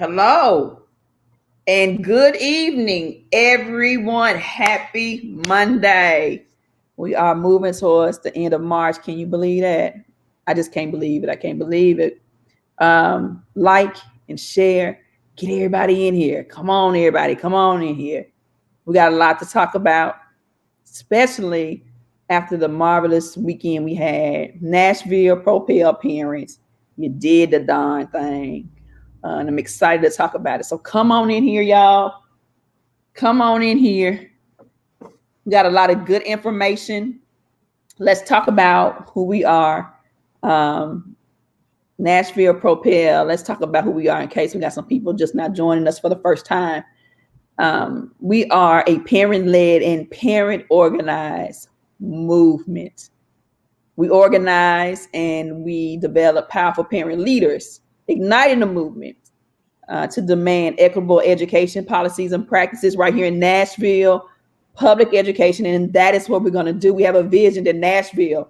Hello and good evening, everyone. Happy Monday. We are moving towards the end of March. Can you believe that? I just can't believe it. I can't believe it. Like and share. Get everybody in here. Come on, everybody. Come on in here. We got a lot to talk about, especially after the marvelous weekend we had. Nashville Propel parents. You did the darn thing. And I'm excited to talk about it. So come on in here, y'all. Come on in here. We got a lot of good information. Let's talk about who we are. Nashville Propel. Let's talk about who we are in case we got some people just not joining us for the first time. We are a parent-led and parent-organized movement. We organize and we develop powerful parent leaders, igniting the movement to demand equitable education policies and practices right here in Nashville, public education. And that is what we're going to do. We have a vision that Nashville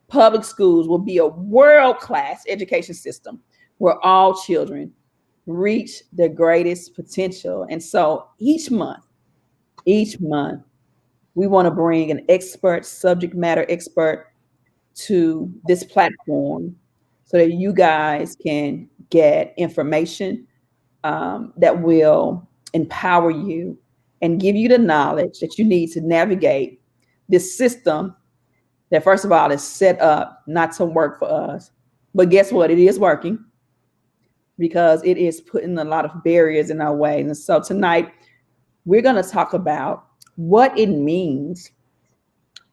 public schools will be a world-class education system where all children reach their greatest potential. And so each month, we want to bring an expert, subject matter expert to this platform so that you guys can get information that will empower you and give you the knowledge that you need to navigate this system that, first of all, is set up not to work for us. But guess what? It is working because it is putting a lot of barriers in our way. And so tonight, we're going to talk about what it means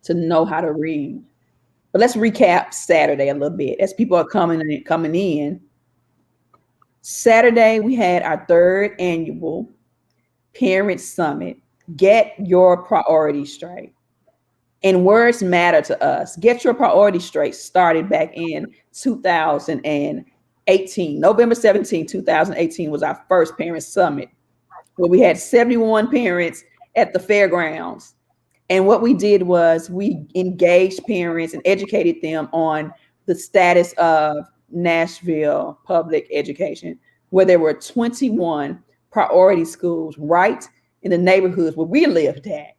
to know how to read. But let's recap Saturday a little bit as people are coming in. Saturday, we had our third annual Parent Summit. Get your priorities straight. And words matter to us. Get your priorities straight started back in 2018. November 17, 2018 was our first Parent Summit, where we had 71 parents at the fairgrounds. And what we did was we engaged parents and educated them on the status of Nashville public education, where there were 21 priority schools right in the neighborhoods where we lived at,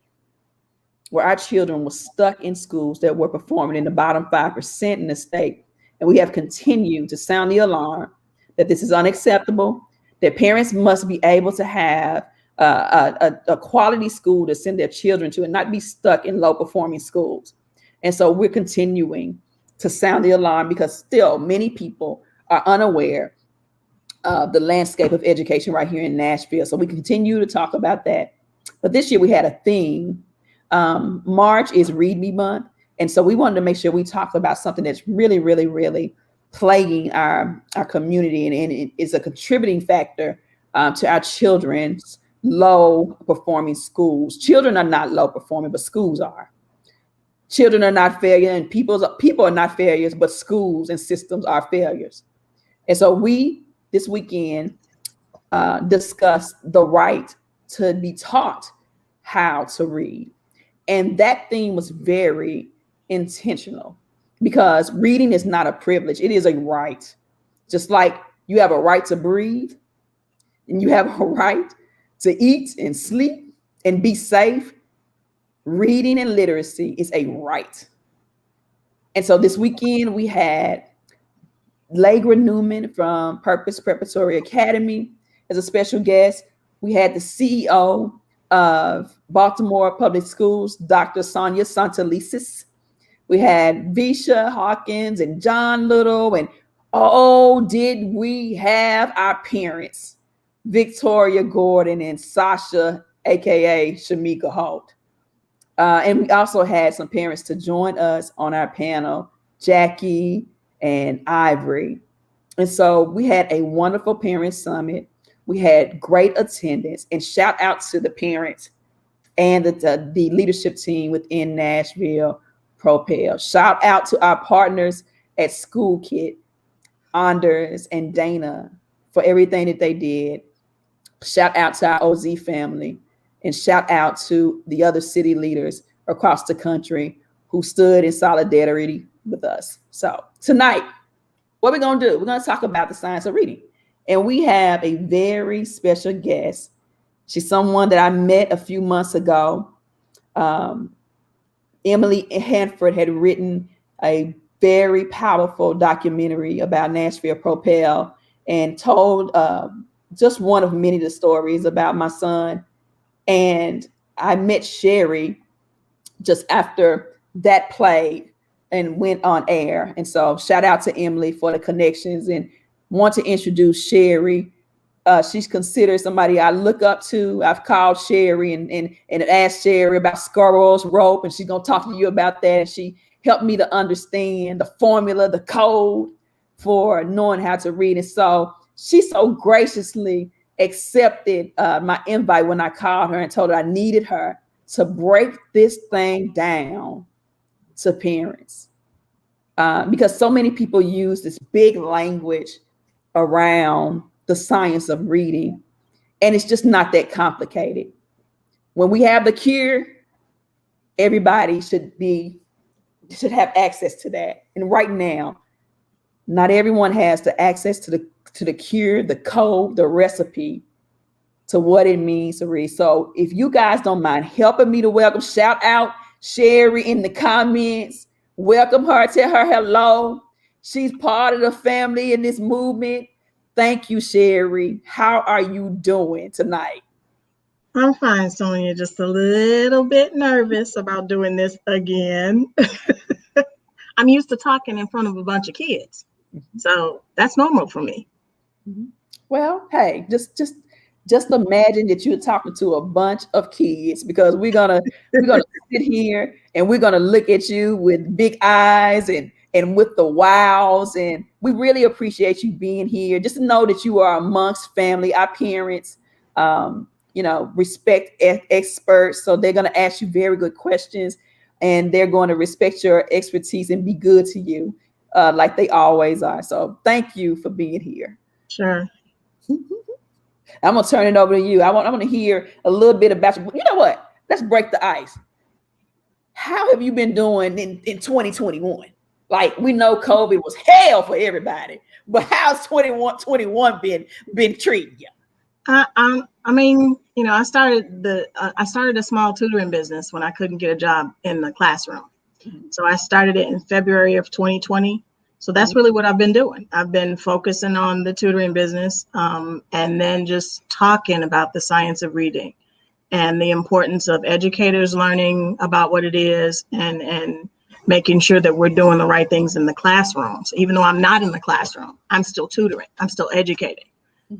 where our children were stuck in schools that were performing in the bottom 5% in the state. And we have continued to sound the alarm that this is unacceptable, that parents must be able to have a quality school to send their children to and not be stuck in low performing schools. And so we're continuing to sound the alarm because still many people are unaware of the landscape of education right here in Nashville. So we continue to talk about that. But this year we had a theme. March is Read Me Month. And so we wanted to make sure we talk about something that's really, really, really plaguing our community. And it is a contributing factor to our children's low performing schools. Children are not low performing, but schools are. Children are not failure, and people are not failures, but schools and systems are failures. And so we this weekend discussed the right to be taught how to read. And that theme was very intentional because reading is not a privilege. It is a right. Just like you have a right to breathe and you have a right to eat and sleep and be safe, reading and literacy is a right. And so this weekend we had Lagra Newman from Purpose Preparatory Academy as a special guest. We had the CEO of Baltimore Public Schools, Dr. Sonia Santelises. We had Visha Hawkins and John Little. And oh, did we have our parents, Victoria Gordon and Sasha, aka Shamika Holt. And we also had some parents to join us on our panel, Jackie and Ivory. And so we had a wonderful parent summit. We had great attendance, and shout out to the parents and the leadership team within Nashville Propel. Shout out to our partners at School Kit, Anders and Dana, for everything that they did. Shout out to our OZ family, and shout out to the other city leaders across the country who stood in solidarity with us. So tonight, what we're going to do, we're going to talk about the science of reading. And we have a very special guest. She's someone that I met a few months ago. Um, Emily Hanford had written a very powerful documentary about Nashville Propel and told just one of many of the stories about my son. And I met Sherri just after that played and went on air. And so shout out to Emily for the connections, and want to introduce Sherri. She's considered somebody I look up to. I've called Sherri and asked Sherri about squirrels, rope, and she's gonna talk to you about that. And she helped me to understand the formula, the code for knowing how to read. And so she so graciously accepted my invite when I called her and told her I needed her to break this thing down to parents. Because so many people use this big language around the science of reading, and it's just not that complicated. When we have the cure, everybody should have access to that. And right now, not everyone has the access to the cure, the code, the recipe to what it means to read. So if you guys don't mind helping me to welcome, shout out Sherri in the comments. Welcome her, tell her hello. She's part of the family in this movement. Thank you, Sherri. How are you doing tonight? I'm fine, Sonia. Just a little bit nervous about doing this again. I'm used to talking in front of a bunch of kids, so that's normal for me. Well, hey, just imagine that you're talking to a bunch of kids, because we're gonna sit here and we're gonna look at you with big eyes and with the wows, and we really appreciate you being here. Just know that you are amongst family. Our parents, respect experts, so they're gonna ask you very good questions, and they're going to respect your expertise and be good to you, like they always are. So thank you for being here. Sure. I'm gonna turn it over to you. I want to hear a little bit about you. You know what? Let's break the ice. How have you been doing in 2021? Like, we know COVID was hell for everybody, but how's 2021 been treating you? I mean, I started a small tutoring business when I couldn't get a job in the classroom. So I started it in February of 2020. So that's really what I've been doing. I've been focusing on the tutoring business, and then just talking about the science of reading and the importance of educators learning about what it is, and making sure that we're doing the right things in the classrooms. Even though I'm not in the classroom, I'm still tutoring, I'm still educating.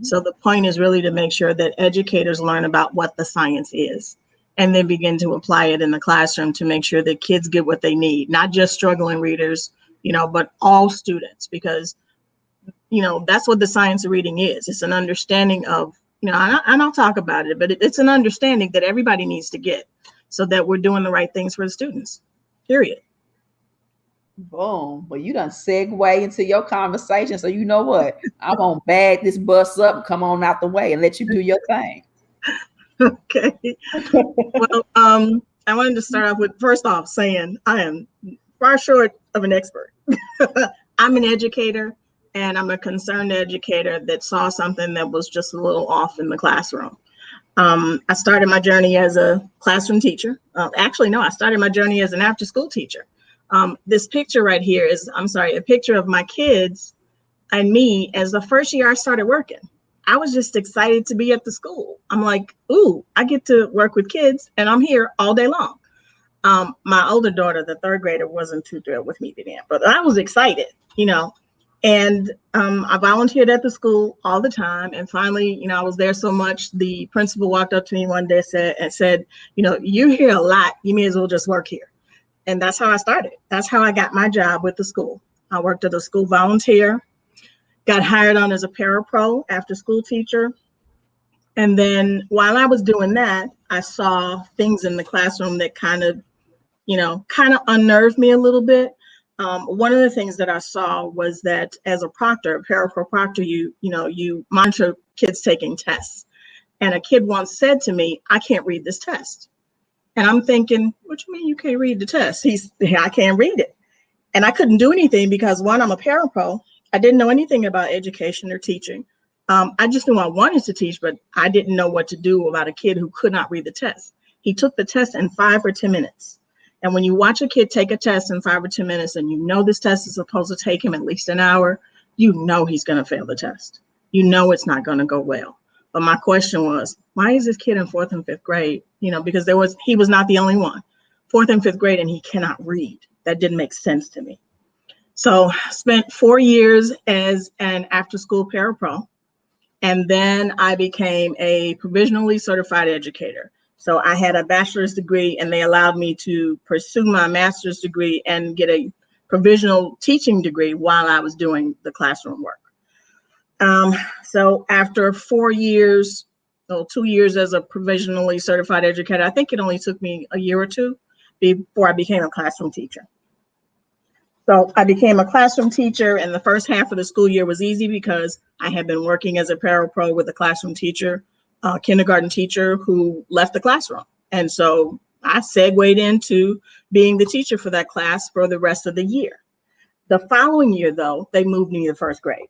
So the point is really to make sure that educators learn about what the science is, and then begin to apply it in the classroom to make sure that kids get what they need, not just struggling readers, but all students, because, that's what the science of reading is. It's an understanding of, and I'll talk about it, but it's an understanding that everybody needs to get, so that we're doing the right things for the students, period. Boom. Well, you done segue into your conversation. So you know what? I'm going to bag this bus up and come on out the way and let you do your thing. Okay. Well, I wanted to start off with, first off, saying I am far short of an expert. I'm an educator, and I'm a concerned educator that saw something that was just a little off in the classroom. I started my journey as a classroom teacher. Actually, no, I started my journey as an after-school teacher. This picture right here is, a picture of my kids and me as the first year I started working. I was just excited to be at the school. I'm like, ooh, I get to work with kids, and I'm here all day long. My older daughter, the third grader, wasn't too thrilled with me then, but I was excited, and I volunteered at the school all the time. And finally, I was there so much, the principal walked up to me one day and said, you're here a lot, you may as well just work here. And that's how I started. That's how I got my job with the school. I worked at a school volunteer, got hired on as a parapro after school teacher. And then while I was doing that, I saw things in the classroom that kind of unnerved me a little bit. One of the things that I saw was that as a proctor, a parapro proctor, you monitor kids taking tests. And a kid once said to me, I can't read this test. And I'm thinking, what you mean you can't read the test? I can't read it. And I couldn't do anything because, one, I'm a parapro. I didn't know anything about education or teaching. I just knew I wanted to teach, but I didn't know what to do about a kid who could not read the test. He took the test in 5 or 10 minutes. And when you watch a kid take a test in 5 or 10 minutes, and you know this test is supposed to take him at least an hour, you know he's going to fail the test. You know it's not going to go well. But my question was, why is this kid in 4th and 5th grade? Because he was not the only one. 4th and 5th grade, and he cannot read. That didn't make sense to me. So spent 4 years as an after-school parapro. And then I became a provisionally certified educator. So I had a bachelor's degree, and they allowed me to pursue my master's degree and get a provisional teaching degree while I was doing the classroom work. So after 4 years, 2 years as a provisionally certified educator, I think it only took me a year or two before I became a classroom teacher. So I became a classroom teacher, and the first half of the school year was easy because I had been working as a parapro with a classroom teacher, kindergarten teacher who left the classroom. And so I segued into being the teacher for that class for the rest of the year. The following year, though, they moved me to 1st grade.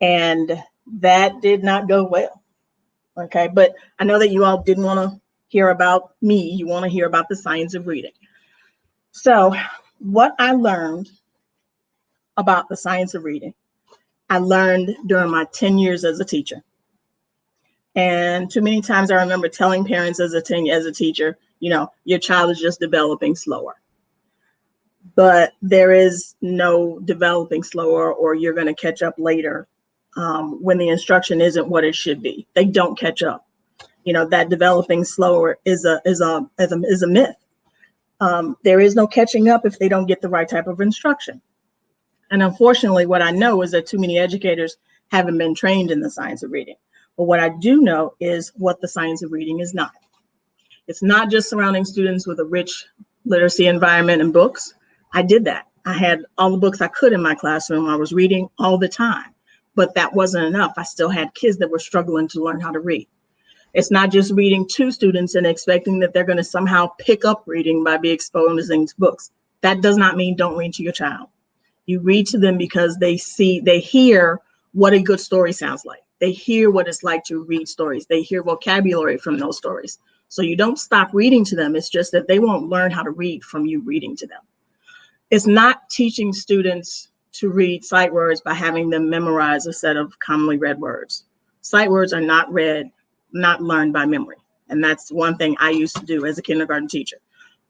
And that did not go well. Okay, but I know that you all didn't want to hear about me. You want to hear about the science of reading. So what I learned about the science of reading, I learned during my 10 years as a teacher. And too many times I remember telling parents as a teacher, your child is just developing slower. But there is no developing slower, or you're going to catch up later when the instruction isn't what it should be. They don't catch up. That developing slower is a myth. There is no catching up if they don't get the right type of instruction. And unfortunately, what I know is that too many educators haven't been trained in the science of reading. But what I do know is what the science of reading is not. It's not just surrounding students with a rich literacy environment and books. I did that. I had all the books I could in my classroom. I was reading all the time, but that wasn't enough. I still had kids that were struggling to learn how to read. It's not just reading to students and expecting that they're going to somehow pick up reading by being exposing to books. That does not mean don't read to your child. You read to them because they hear what a good story sounds like. They hear what it's like to read stories. They hear vocabulary from those stories. So you don't stop reading to them. It's just that they won't learn how to read from you reading to them. It's not teaching students to read sight words by having them memorize a set of commonly read words. Sight words are not learned by memory. And that's one thing I used to do as a kindergarten teacher.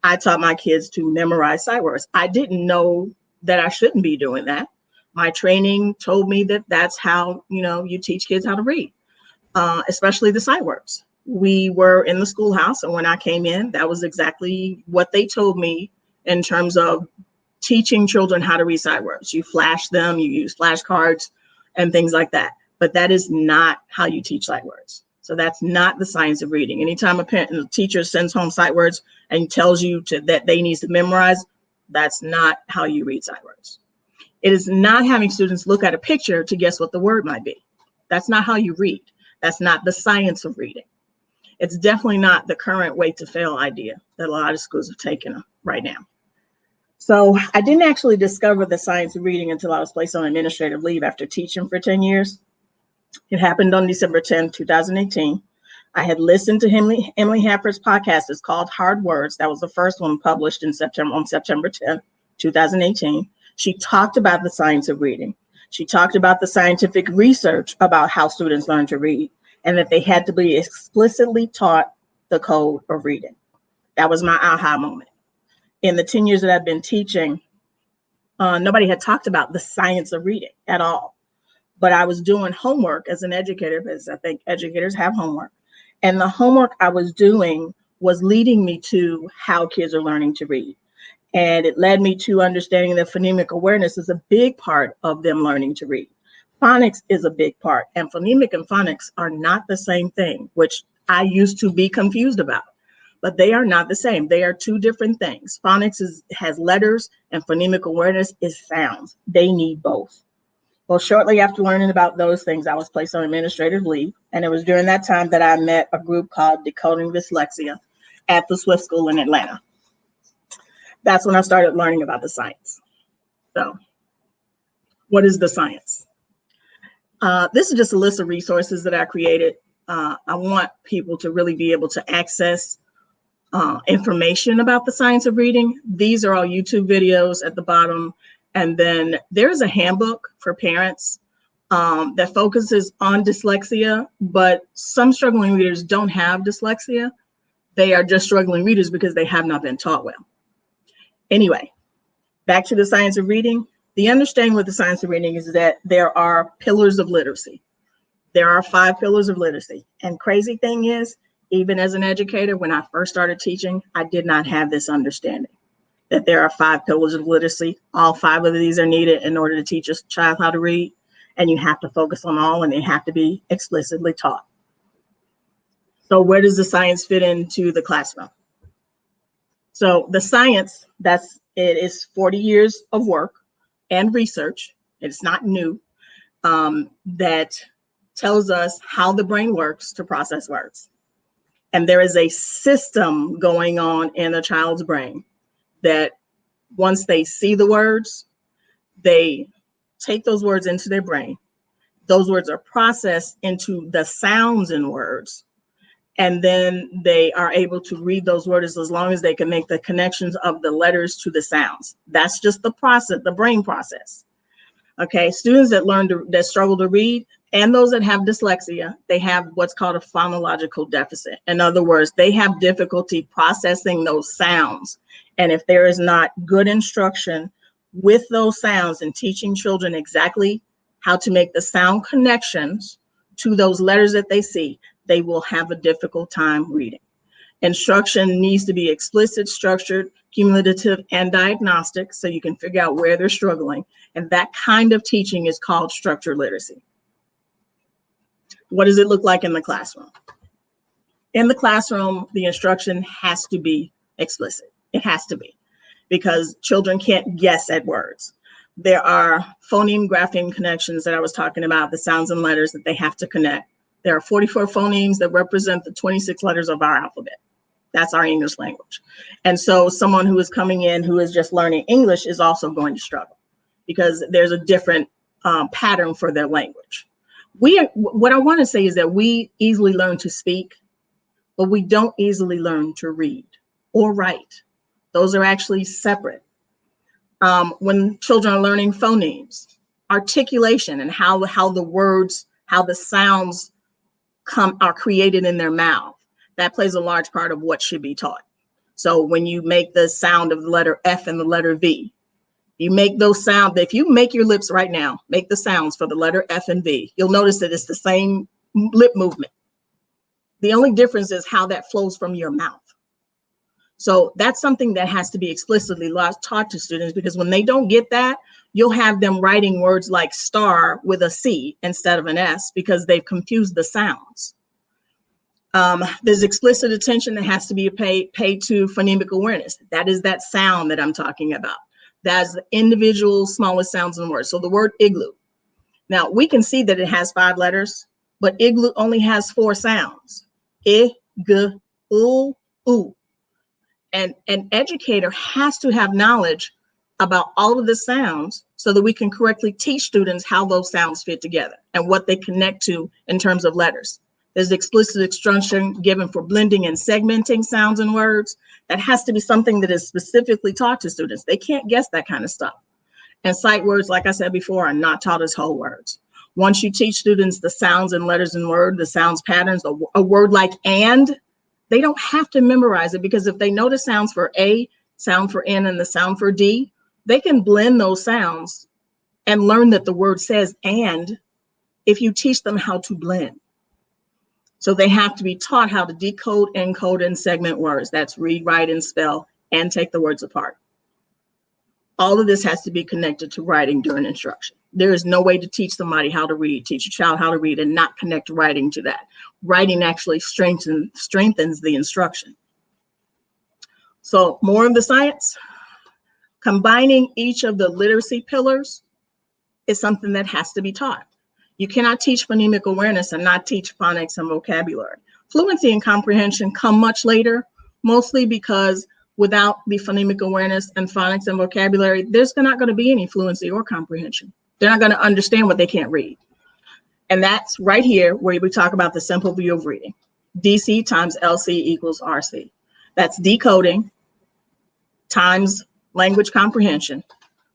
I taught my kids to memorize sight words. I didn't know that I shouldn't be doing that. My training told me that that's how, you teach kids how to read, especially the sight words. We were in the schoolhouse, and when I came in, that was exactly what they told me in terms of teaching children how to read sight words. You flash them, you use flashcards and things like that. But that is not how you teach sight words. So that's not the science of reading. Anytime a teacher sends home sight words and tells you that they need to memorize, that's not how you read sight words. It is not having students look at a picture to guess what the word might be. That's not how you read. That's not the science of reading. It's definitely not the current way to fail idea that a lot of schools have taken right now. So I didn't actually discover the science of reading until I was placed on administrative leave after teaching for 10 years. It happened on December 10, 2018. I had listened to Emily Hafford's podcast. It's called Hard Words. That was the first one published on September 10, 2018. She talked about the science of reading. She talked about the scientific research about how students learn to read, and that they had to be explicitly taught the code of reading. That was my aha moment. In the 10 years that I've been teaching, nobody had talked about the science of reading at all. But I was doing homework as an educator, because I think educators have homework. And the homework I was doing was leading me to how kids are learning to read. And it led me to understanding that phonemic awareness is a big part of them learning to read. Phonics is a big part, and phonemic and phonics are not the same thing, which I used to be confused about, but they are not the same. They are two different things. Phonics has letters, and phonemic awareness is sounds. They need both. Well, shortly after learning about those things, I was placed on administrative leave, and it was during that time that I met a group called Decoding Dyslexia at the Swift School in Atlanta. That's when I started learning about the science. So, what is the science? This is just a list of resources that I created. I want people to really be able to access information about the science of reading. These are all YouTube videos at the bottom. And then there's a handbook for parents that focuses on dyslexia, but some struggling readers don't have dyslexia. They are just struggling readers because they have not been taught well. Anyway, back to the science of reading. The understanding with the science of reading is that there are pillars of literacy. There are 5 pillars of literacy. And crazy thing is, even as an educator, when I first started teaching, I did not have this understanding that there are 5 pillars of literacy. All 5 of these are needed in order to teach a child how to read. And you have to focus on all, and they have to be explicitly taught. So where does the science fit into the classroom? So the science, it is 40 years of work and research. It's not new, that tells us how the brain works to process words. And there is a system going on in a child's brain that once they see the words, they take those words into their brain. Those words are processed into the sounds in words. And then they are able to read those words as long as they can make the connections of the letters to the sounds. That's just the process, the brain process. Okay, students that struggle to read and those that have dyslexia, they have what's called a phonological deficit. In other words, they have difficulty processing those sounds. And if there is not good instruction with those sounds and teaching children exactly how to make the sound connections to those letters that they see, they will have a difficult time reading. Instruction needs to be explicit, structured, cumulative, and diagnostic, so you can figure out where they're struggling. And that kind of teaching is called structured literacy. What does it look like in the classroom? In the classroom, the instruction has to be explicit. It has to be, because children can't guess at words. There are phoneme grapheme connections that I was talking about, the sounds and letters that they have to connect. There are 44 phonemes that represent the 26 letters of our alphabet. That's our English language. And so someone who is coming in who is just learning English is also going to struggle because there's a different pattern for their language. What I want to say is that we easily learn to speak, but we don't easily learn to read or write. Those are actually separate. When children are learning phonemes, articulation and how the words, how the sounds are created in their mouth, that plays a large part of what should be taught. So when you make the sound of the letter F and the letter V, you make those sounds. If you make your lips right now, make the sounds for the letter F and V, you'll notice that it's the same lip movement. The only difference is how that flows from your mouth. So that's something that has to be explicitly taught to students, because when they don't get that, you'll have them writing words like star with a C instead of an S because they've confused the sounds. There's explicit attention that has to be paid to phonemic awareness. That is that sound that I'm talking about. That's the individual smallest sounds in the word. So the word igloo. Now we can see that it has 5 letters, but igloo only has 4 sounds. I, g, u, u. And an educator has to have knowledge about all of the sounds so that we can correctly teach students how those sounds fit together and what they connect to in terms of letters. There's explicit instruction given for blending and segmenting sounds and words. That has to be something that is specifically taught to students. They can't guess that kind of stuff. And sight words, like I said before, are not taught as whole words. Once you teach students the sounds and letters in word, the sounds patterns, a word like and, they don't have to memorize it, because if they know the sounds for A, sound for N, and the sound for D, they can blend those sounds and learn that the word says and if you teach them how to blend. So they have to be taught how to decode, encode, and segment words. That's read, write, and spell, and take the words apart. All of this has to be connected to writing during instruction. There is no way to teach somebody how to read, teach a child how to read, and not connect writing to that. Writing actually strengthens the instruction. So more of the science. Combining each of the literacy pillars is something that has to be taught. You cannot teach phonemic awareness and not teach phonics and vocabulary. Fluency and comprehension come much later, mostly because without the phonemic awareness and phonics and vocabulary, there's not going to be any fluency or comprehension. They're not going to understand what they can't read. And that's right here where we talk about the simple view of reading. DC times LC equals RC. That's decoding times language comprehension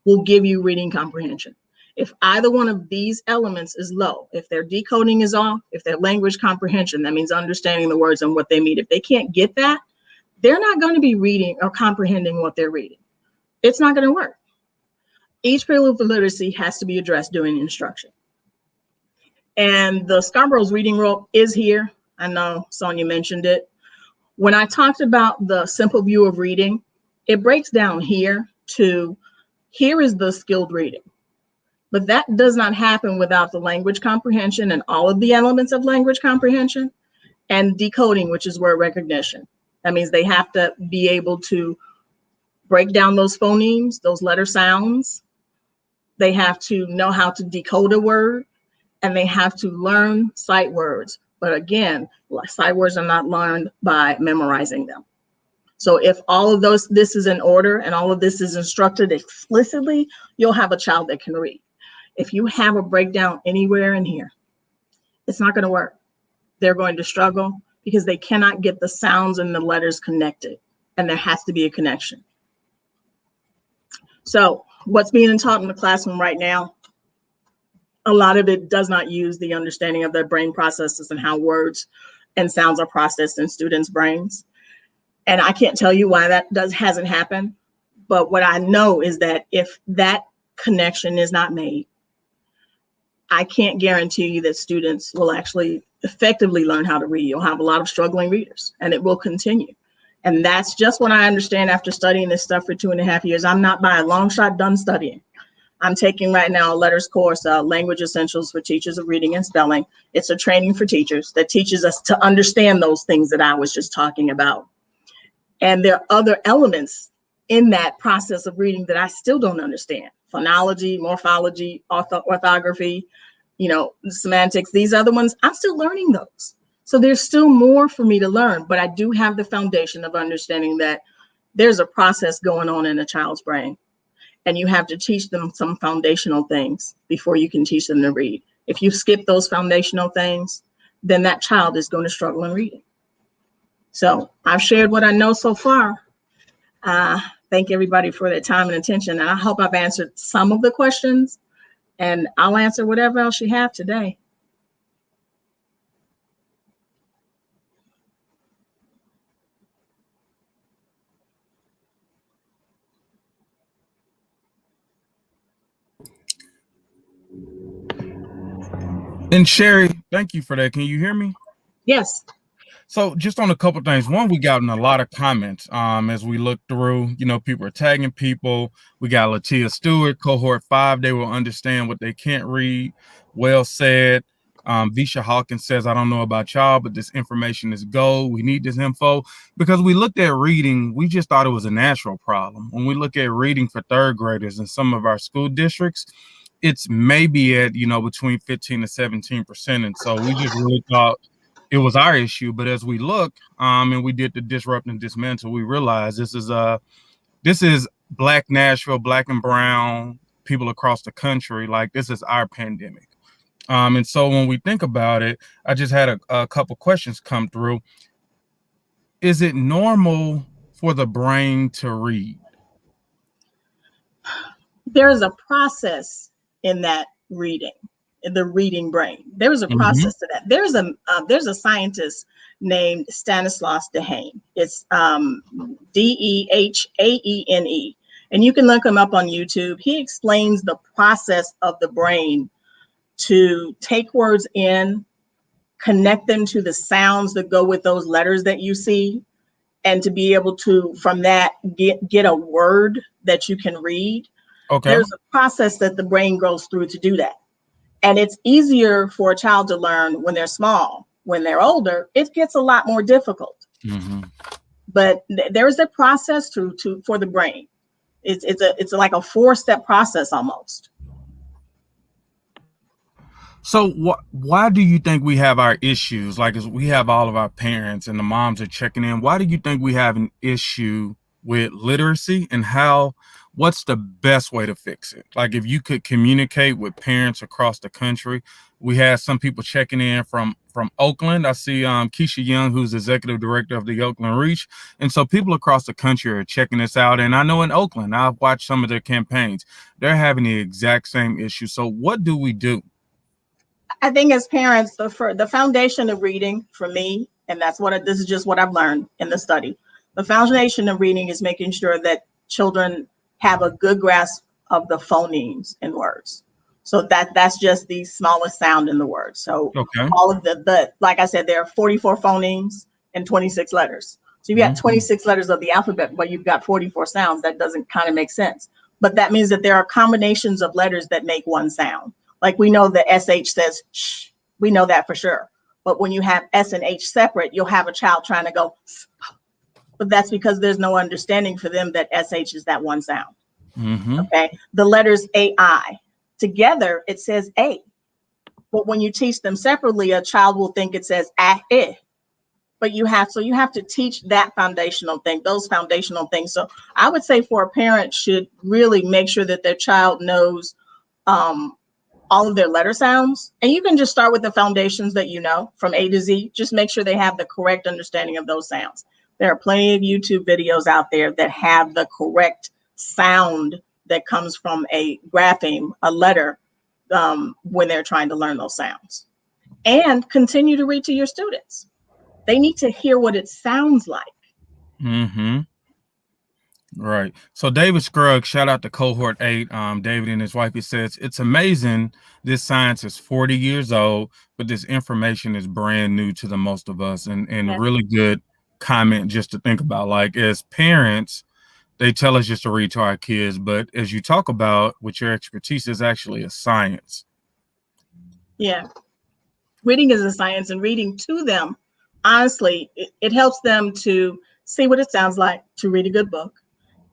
will give you reading comprehension. If either one of these elements is low, if their decoding is off, if their language comprehension, that means understanding the words and what they mean, if they can't get that, they're not going to be reading or comprehending what they're reading. It's not going to work. Each prelude for literacy has to be addressed during instruction. And the Scarborough's reading rule is here. I know Sonia mentioned it. When I talked about the simple view of reading, it breaks down here to here is the skilled reading. But that does not happen without the language comprehension and all of the elements of language comprehension and decoding, which is word recognition. That means they have to be able to break down those phonemes, those letter sounds. They have to know how to decode a word, and they have to learn sight words. But again, sight words are not learned by memorizing them. So if all of this is in order and all of this is instructed explicitly, you'll have a child that can read. If you have a breakdown anywhere in here, it's not going to work. They're going to struggle because they cannot get the sounds and the letters connected, and there has to be a connection. So what's being taught in the classroom right now, a lot of it does not use the understanding of their brain processes and how words and sounds are processed in students' brains. And I can't tell you why that hasn't happened, but what I know is that if that connection is not made, I can't guarantee you that students will actually effectively learn how to read. You'll have a lot of struggling readers, and it will continue. And that's just what I understand after studying this stuff for 2.5 years. I'm not by a long shot done studying. I'm taking right now a letters course, Language Essentials for Teachers of Reading and Spelling. It's a training for teachers that teaches us to understand those things that I was just talking about. And there are other elements in that process of reading that I still don't understand. Phonology, morphology, orthography, semantics, these other ones, I'm still learning those. So there's still more for me to learn, but I do have the foundation of understanding that there's a process going on in a child's brain, and you have to teach them some foundational things before you can teach them to read. If you skip those foundational things, then that child is going to struggle in reading. So I've shared what I know so far. Thank everybody for their time and attention. And I hope I've answered some of the questions, and I'll answer whatever else you have today. And Sherri, thank you for that. Can you hear me? Yes. So just on a couple of things. One, we gotten a lot of comments as we look through, people are tagging people. We got Latia Stewart, cohort 5. They will understand what they can't read. Well said. Visha Hawkins says, I don't know about y'all, but this information is gold. We need this info because we looked at reading. We just thought it was a natural problem. When we look at reading for third graders in some of our school districts, it's maybe at, between 15 to 17%. And so we just really thought it was our issue. But as we look and we did the disrupt and dismantle, we realized this is Black Nashville, Black and brown people across the country. Like, this is our pandemic. And so when we think about it, I just had a couple questions come through. Is it normal for the brain to read? There is a process in that reading, in the reading brain. There is a process to that. There's a scientist named Stanislaus Dehaene. It's Dehaene, and you can look him up on YouTube. He explains the process of the brain to take words in, connect them to the sounds that go with those letters that you see, and to be able to, from that, get a word that you can read. Okay. There's a process that the brain goes through to do that. And it's easier for a child to learn when they're small. When they're older, it gets a lot more difficult. But there's a process for the brain. It's like a 4-step process almost. So why do you think we have our issues? Like, as we have all of our parents and the moms are checking in, why do you think we have an issue with literacy, and what's the best way to fix it? Like, if you could communicate with parents across the country. We had some people checking in from Oakland. I see Keisha Young, who's executive director of the Oakland Reach. And so people across the country are checking this out. And I know in Oakland, I've watched some of their campaigns. They're having the exact same issue. So what do we do? I think as parents, the foundation of reading for me, and this is just what I've learned in the study. The foundation of reading is making sure that children have a good grasp of the phonemes in words. So that's just the smallest sound in the word. So Okay. all of the like I said, there are 44 phonemes and 26 letters. So you've got 26 letters of the alphabet, but you've got 44 sounds. That doesn't kind of make sense. But that means that there are combinations of letters that make one sound. Like we know the SH says shh. We know that for sure. But when you have S and H separate, you'll have a child trying to go, but that's because there's no understanding for them that SH is that one sound. Okay. The letters AI. Together, it says A. But when you teach them separately, a child will think it says eh. But you have to teach that foundational thing, those foundational things. So I would say for a parent should really make sure that their child knows all of their letter sounds. And you can just start with the foundations that you know from A to Z. Just make sure they have the correct understanding of those sounds. There are plenty of YouTube videos out there that have the correct sound that comes from a grapheme, a letter, when they're trying to learn those sounds. And continue to read to your students. They need to hear what it sounds like. Right. So David Scruggs, shout out to cohort 8, David and his wife, he says, it's amazing this science is 40 years old, but this information is brand new to the most of us. And really good comment just to think about. Like, as parents, they tell us just to read to our kids, but as you talk about with your expertise, is actually a science. Yeah. Reading is a science, and reading to them, honestly, it helps them to see what it sounds like to read a good book.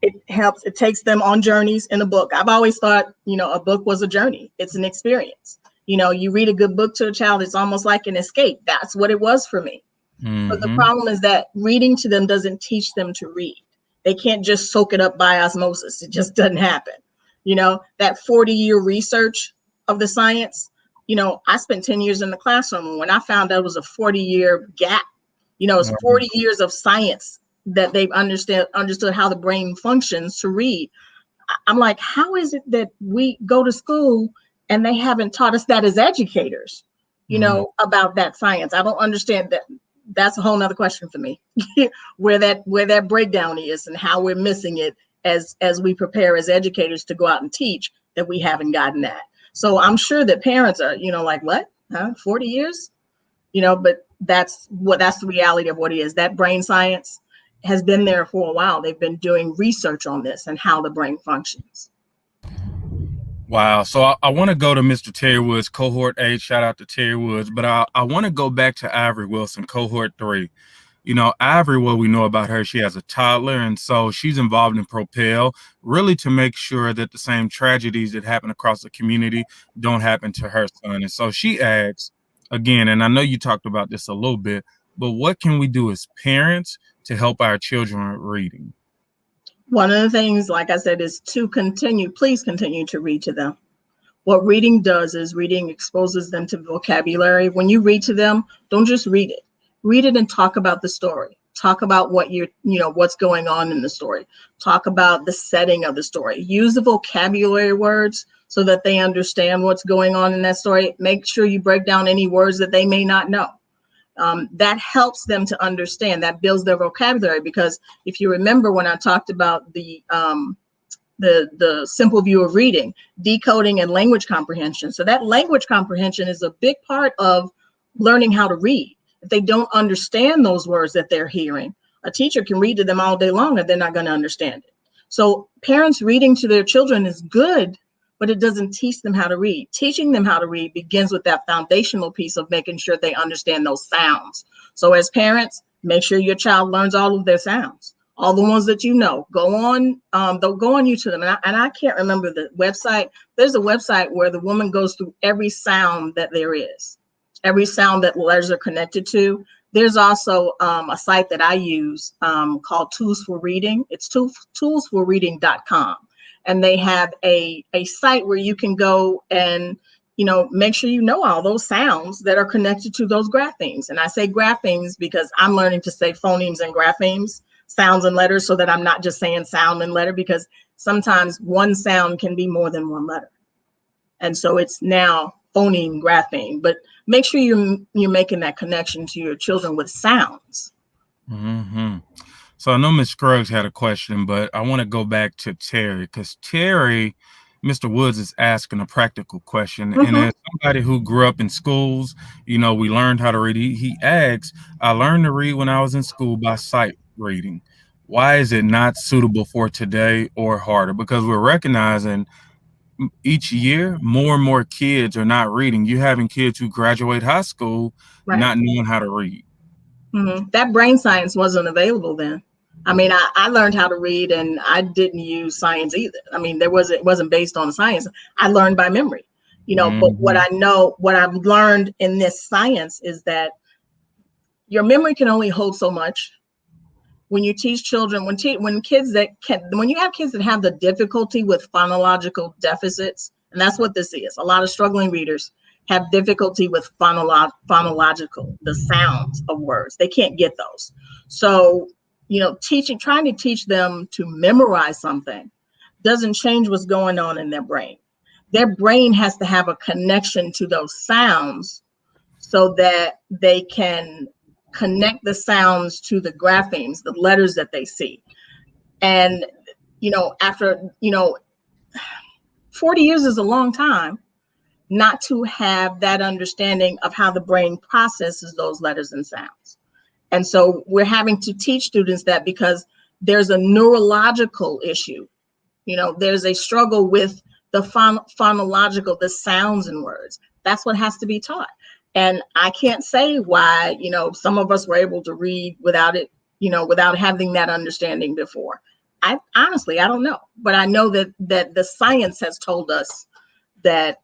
It takes them on journeys in a book. I've always thought, a book was a journey. It's an experience. You read a good book to a child, it's almost like an escape. That's what it was for me. But the problem is that reading to them doesn't teach them to read. They can't just soak it up by osmosis. It just doesn't happen. That 40-year research of the science, I spent 10 years in the classroom. And when I found out it was a 40-year gap, it's 40 years of science that they've understood how the brain functions to read. I'm like, how is it that we go to school and they haven't taught us that as educators, about that science? I don't understand that. That's a whole nother question for me, where that breakdown is and how we're missing it as we prepare as educators to go out and teach, that we haven't gotten that. So I'm sure that parents are, like, what, 40 years, but that's the reality of what it is. That brain science has been there for a while. They've been doing research on this and how the brain functions. Wow. So I want to go to Mr. Terry Woods, cohort 8. Shout out to Terry Woods. But I want to go back to Ivory Wilson, cohort 3. Ivory, what we know about her, she has a toddler. And so she's involved in Propel, really to make sure that the same tragedies that happen across the community don't happen to her son. And so she asks, again, and I know you talked about this a little bit, but what can we do as parents to help our children with reading? One of the things, like I said, is to please continue to read to them. What reading does is reading exposes them to vocabulary. When you read to them, don't just read it. Read it and talk about the story. Talk about what's going on in the story. Talk about the setting of the story. Use the vocabulary words so that they understand what's going on in that story. Make sure you break down any words that they may not know. That helps them to understand. That builds their vocabulary, because if you remember when I talked about the simple view of reading, decoding and language comprehension. So that language comprehension is a big part of learning how to read. If they don't understand those words that they're hearing, a teacher can read to them all day long and they're not going to understand it. So parents reading to their children is good, but it doesn't teach them how to read. Teaching them how to read begins with that foundational piece of making sure they understand those sounds. So as parents, make sure your child learns all of their sounds, all the ones that go on YouTube. And I can't remember the website. There's a website where the woman goes through every sound that there is, every sound that letters are connected to. There's also a site that I use called Tools for Reading. It's toolsforreading.com. And they have a site where you can go and, make sure you know all those sounds that are connected to those graphemes. And I say graphemes because I'm learning to say phonemes and graphemes, sounds and letters, so that I'm not just saying sound and letter, because sometimes one sound can be more than one letter. And so it's now phoneme, grapheme, but make sure you're making that connection to your children with sounds. Mm-hmm. So I know Ms. Scruggs had a question, but I want to go back to Terry, because Terry, Mr. Woods is asking a practical question. Mm-hmm. And as somebody who grew up in schools, we learned how to read. He asks, I learned to read when I was in school by sight reading. Why is it not suitable for today or harder? Because we're recognizing each year more and more kids are not reading. You're having kids who graduate high school not knowing how to read. Mm-hmm. That brain science wasn't available then. I mean, I learned how to read, and I didn't use science either. I mean, it wasn't based on science. I learned by memory, but what I've learned in this science is that your memory can only hold so much. When you teach children, when you have kids that have the difficulty with phonological deficits, and that's what this is. A lot of struggling readers have difficulty with phonological, the sounds of words. They can't get those. So, trying to teach them to memorize something doesn't change what's going on in their brain. Their brain has to have a connection to those sounds so that they can connect the sounds to the graphemes, the letters that they see. And, after, 40 years is a long time not to have that understanding of how the brain processes those letters and sounds. And so we're having to teach students that, because there's a neurological issue. There's a struggle with the phonological, the sounds in words. That's what has to be taught. And I can't say why, some of us were able to read without it, without having that understanding before. I don't know. But I know that the science has told us that,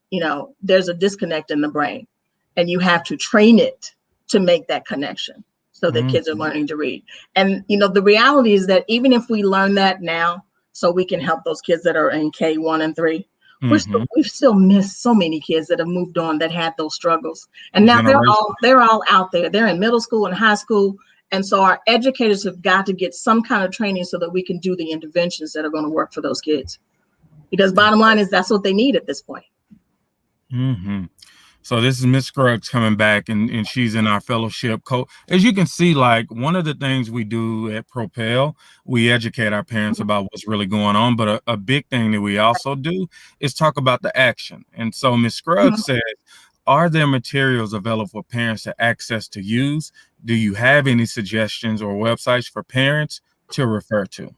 there's a disconnect in the brain, and you have to train it to make that connection so that kids are learning to read. And, the reality is that even if we learn that now, so we can help those kids that are in K1 and 3, we've still missed so many kids that have moved on that had those struggles. And now they're all out there. They're in middle school and high school. And so our educators have got to get some kind of training so that we can do the interventions that are going to work for those kids. Because bottom line is that's what they need at this point. Mm-hmm. So this is Miss Scruggs coming back, and she's in our fellowship. As you can see, like, one of the things we do at Propel, we educate our parents about what's really going on. But a big thing that we also do is talk about the action. And so Miss Scruggs says, are there materials available for parents to access to use? Do you have any suggestions or websites for parents to refer to?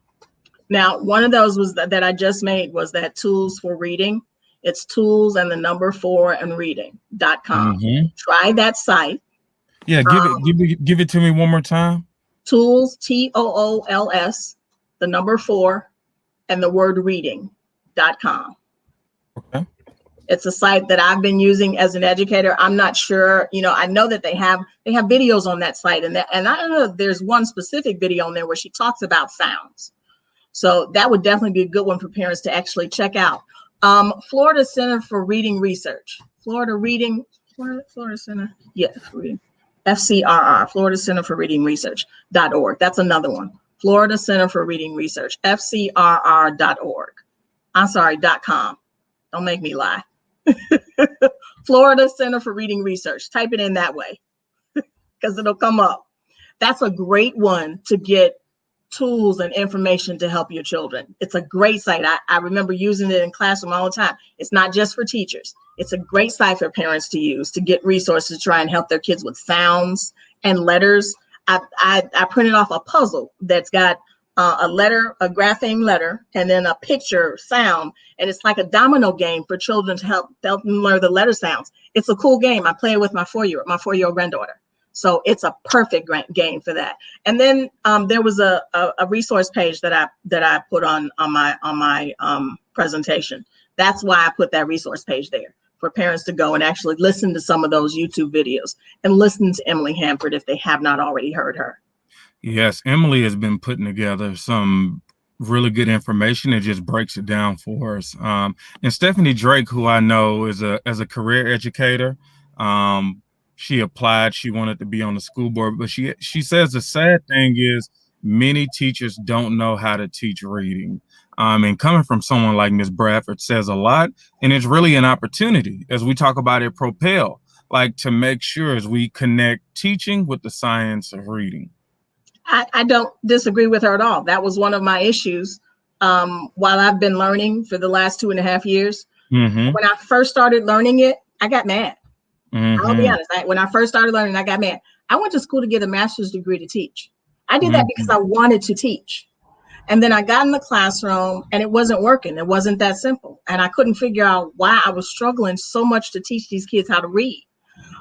Now, one of those was that I just made was that Tools for Reading. It's tools and the number 4 and reading.com. Try that site. Yeah, give it to me one more time. Tools, TOOLS, the number 4 and the word reading.com. Okay. It's a site that I've been using as an educator. I'm not sure, I know that they have videos on that site, and I don't know if there's one specific video on there where she talks about sounds. So that would definitely be a good one for parents to actually check out. Florida Center for Reading Research, Florida Center, reading, FCRR, Florida Center for Reading Research.org. That's another one. Florida Center for Reading Research, FCRR.org. I'm sorry, .com. Don't make me lie. Florida Center for Reading Research. Type it in that way because it'll come up. That's a great one to get tools and information to help your children. It's a great site. I remember using it in classroom all the time. It's not just for teachers. It's a great site for parents to use to get resources to try and help their kids with sounds and letters. I printed off a puzzle that's got a letter, a grapheme letter, and then a picture sound. And it's like a domino game for children to help them learn the letter sounds. It's a cool game. I play it with my 4-year-old granddaughter. So it's a perfect game for that. And then there was a resource page that I put on my presentation. That's why I put that resource page there. for parents to go and actually listen to some of those YouTube videos and listen to Emily Hanford if they have not already heard her. Yes, Emily has been putting together some really good information. It just breaks it down for us. And Stephanie Drake, who I know is as a career educator, she applied. She wanted to be on the school board, but she says the sad thing is many teachers don't know how to teach reading. And coming from someone like Ms. Bradford says a lot, and it's really an opportunity as we talk about it, Propel, like to make sure as we connect teaching with the science of reading. I don't disagree with her at all. That was one of my issues while I've been learning for the last 2.5 years. Mm-hmm. When I first started learning it, I got mad. Mm-hmm. I'll be honest. When I first started learning, I got mad. I went to school to get a master's degree to teach. I did that because I wanted to teach. And then I got in the classroom and it wasn't working. It wasn't that simple. And I couldn't figure out why I was struggling so much to teach these kids how to read.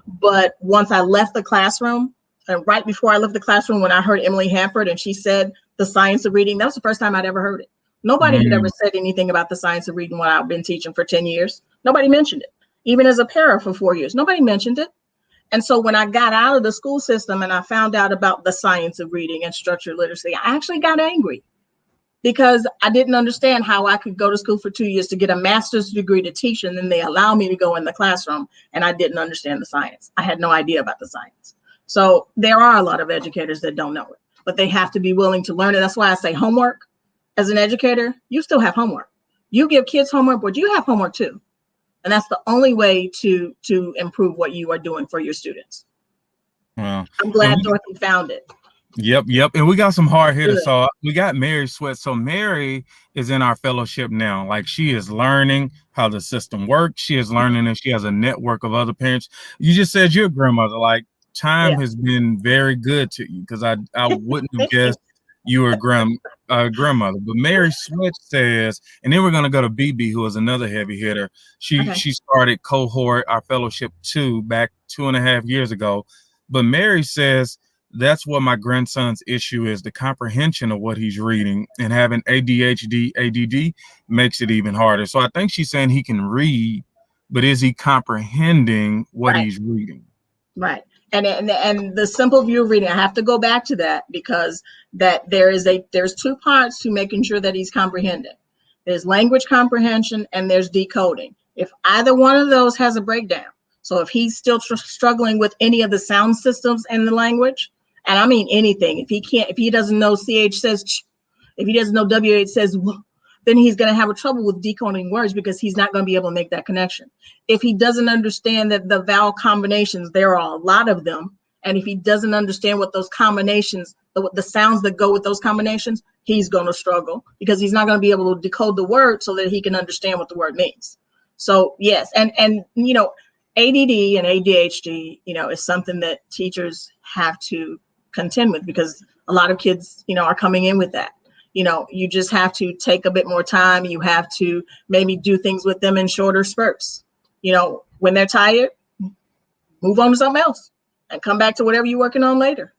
But once I left the classroom, and right before I left the classroom, when I heard Emily Hanford and she said the science of reading, that was the first time I'd ever heard it. Nobody had ever said anything about the science of reading when I've been teaching for 10 years. Nobody mentioned it. Even as a para for 4 years, nobody mentioned it. And so when I got out of the school system and I found out about the science of reading and structured literacy, I actually got angry because I didn't understand how I could go to school for 2 years to get a master's degree to teach, and then they allow me to go in the classroom, and I didn't understand the science. I had no idea about the science. So there are a lot of educators that don't know it, but they have to be willing to learn it. That's why I say homework. As an educator, you still have homework. You give kids homework, but you have homework too. And that's the only way to improve what you are doing for your students. Wow. I'm glad Dorothy found it. Yep. And we got some hard hitters. So we got Mary Sweat. So Mary is in our fellowship now. Like, she is learning how the system works. She is learning, and she has a network of other parents. You just said you're a grandmother. Like, time has been very good to you, because I wouldn't have guessed you were a grandmother. But Mary Sweat says, and then we're going to go to BB, who is another heavy hitter. She started cohort, our fellowship 2, back 2.5 years ago. But Mary says, that's what my grandson's issue is, the comprehension of what he's reading, and having ADHD, ADD makes it even harder. So I think she's saying he can read, but is he comprehending what he's reading? Right. And the simple view of reading, I have to go back to that, because there's 2 parts to making sure that he's comprehending. There's language comprehension and there's decoding. If either one of those has a breakdown, so if he's still struggling with any of the sound systems in the language, and I mean anything, if he doesn't know CH says ch, if he doesn't know WH says w, then he's going to have a trouble with decoding words, because he's not going to be able to make that connection. If he doesn't understand that the vowel combinations, there are a lot of them, and if he doesn't understand what those combinations, the sounds that go with those combinations, he's going to struggle, because he's not going to be able to decode the word so that he can understand what the word means. So yes, and you know, ADD and ADHD, you know, is something that teachers have to contend with, because a lot of kids, you know, are coming in with that. You know, you just have to take a bit more time. You have to maybe do things with them in shorter spurts. You know, when they're tired, move on to something else and come back to whatever you're working on later.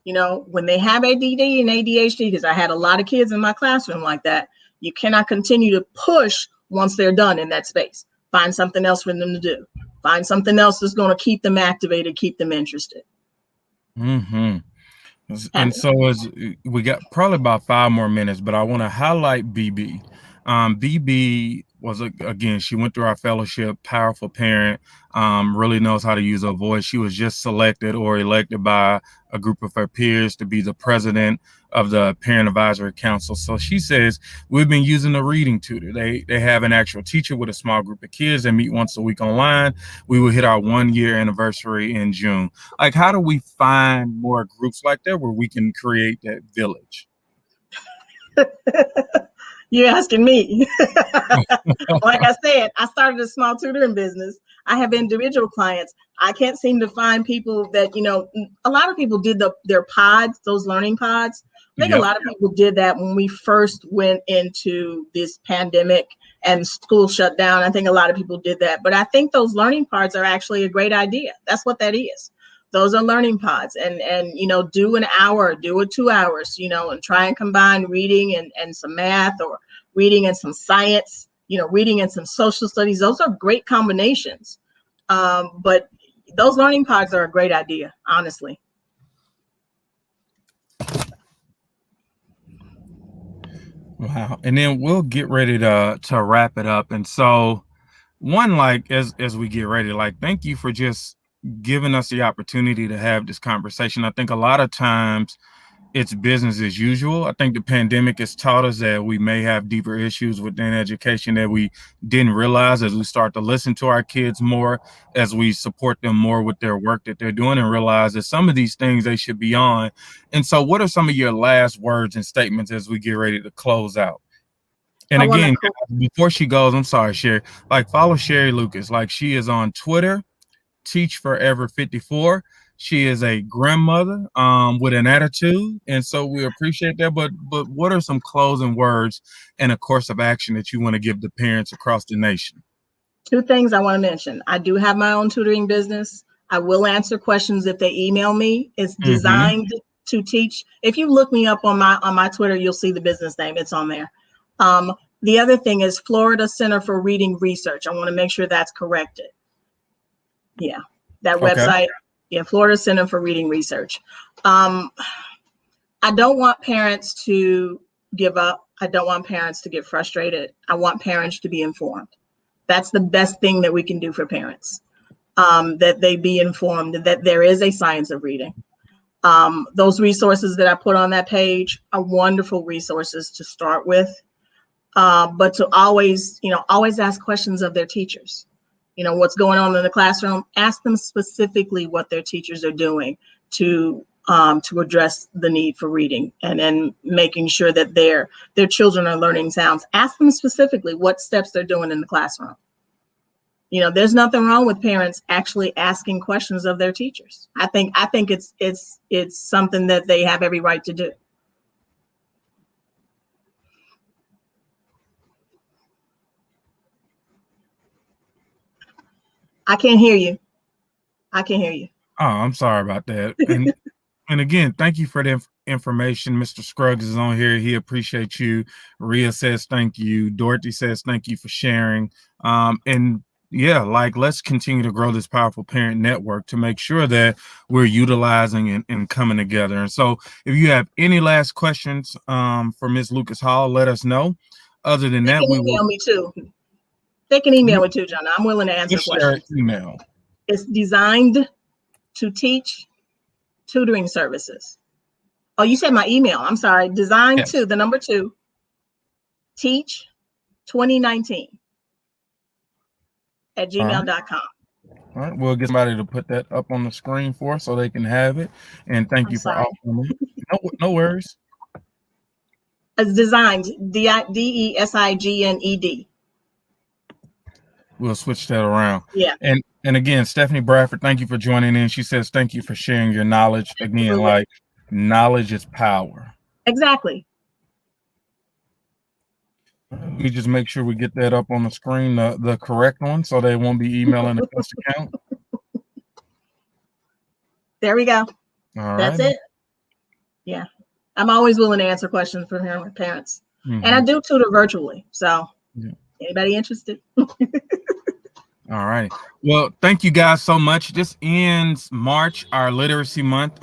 You know, when they have ADD and ADHD, because I had a lot of kids in my classroom like that, you cannot continue to push once they're done in that space. Find something else for them to do. Find something else that's going to keep them activated, keep them interested. Mm-hmm. And so as we got probably about 5 more minutes, but I want to highlight BB. BB was, again, she went through our fellowship, powerful parent, really knows how to use her voice. She was just selected or elected by a group of her peers to be the president of the Parent Advisory Council. So she says, we've been using the reading tutor. They have an actual teacher with a small group of kids. They meet once a week online. We will hit our 1-year anniversary in June. Like, how do we find more groups like that where we can create that village? You're asking me. Like I said, I started a small tutoring business. I have individual clients. I can't seem to find people that, you know, a lot of people did their pods, those learning pods. I think a lot of people did that when we first went into this pandemic and school shut down. I think a lot of people did that. But I think those learning pods are actually a great idea. That's what that is. Those are learning pods, and you know, do an hour, do it 2 hours, you know, and try and combine reading and some math, or reading and some science, reading and some social studies. Those are great combinations. But those learning pods are a great idea, honestly. Wow. And then we'll get ready to wrap it up. And so one, like, as we get ready, like, thank you for just giving us the opportunity to have this conversation. I think a lot of times it's business as usual. I think the pandemic has taught us that we may have deeper issues within education that we didn't realize as we start to listen to our kids more, as we support them more with their work that they're doing, and realize that some of these things they should be on. And so what are some of your last words and statements as we get ready to close out? And again, before she goes, I'm sorry, Sherri, like, follow Sherri Lucas. Like, she is on Twitter, Teach Forever 54. She is a grandmother with an attitude, and so we appreciate that. But what are some closing words and a course of action that you want to give the parents across the nation? 2 things I want to mention. I do have my own tutoring business. I will answer questions if they email me. It's designed to teach. If you look me up on my Twitter, you'll see the business name. It's on there. The other thing is Florida Center for Reading Research. I want to make sure that's corrected. Yeah, that website. Yeah, Florida Center for Reading Research. I don't want parents to give up. I don't want parents to get frustrated. I want parents to be informed. That's the best thing that we can do for parents, that they be informed that there is a science of reading. Those resources that I put on that page are wonderful resources to start with, but to always ask questions of their teachers. What's going on in the classroom, ask them specifically what their teachers are doing to address the need for reading, and then making sure that their children are learning sounds. Ask them specifically what steps they're doing in the classroom. There's nothing wrong with parents actually asking questions of their teachers. I think it's something that they have every right to do. I can't hear you. Oh, I'm sorry about that. And again, thank you for the information. Mr. Scruggs is on here. He appreciates you. Rhea says thank you. Dorothy says thank you for sharing. And yeah, like, let's continue to grow this powerful parent network to make sure that we're utilizing and coming together. And so if you have any last questions for Ms. Lucas Hall, let us know. Other than that, we will email me too. They can email me too, John. I'm willing to answer questions. Email. It's designed to teach tutoring services. Oh, you said my email. I'm sorry. Designed to the number 2 teach 2019 at gmail.com. All right, we'll get somebody to put that up on the screen for us so they can have it. And thank you for offering it. No worries. It's designed, DESIGNED. We'll switch that around. Yeah. And again, Stephanie Bradford, thank you for joining in. She says thank you for sharing your knowledge. Again, like, knowledge is power. Exactly. We just make sure we get that up on the screen, the correct one, so they won't be emailing a ghost account. There we go. All right. That's it. Yeah. I'm always willing to answer questions for parents. And I do tutor virtually. So anybody interested? All right. Well, thank you guys so much. This ends March, our literacy month.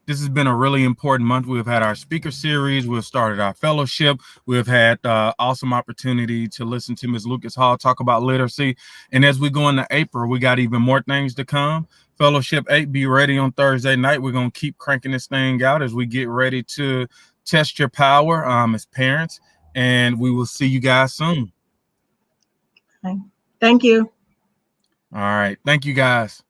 This has been a really important month. We've had our speaker series. We've started our fellowship. We've had awesome opportunity to listen to Ms. Lucas Hall talk about literacy. And as we go into April, we got even more things to come. Fellowship 8, be ready on Thursday night. We're going to keep cranking this thing out as we get ready to test your power as parents. And we will see you guys soon. Thank you. All right. Thank you, guys.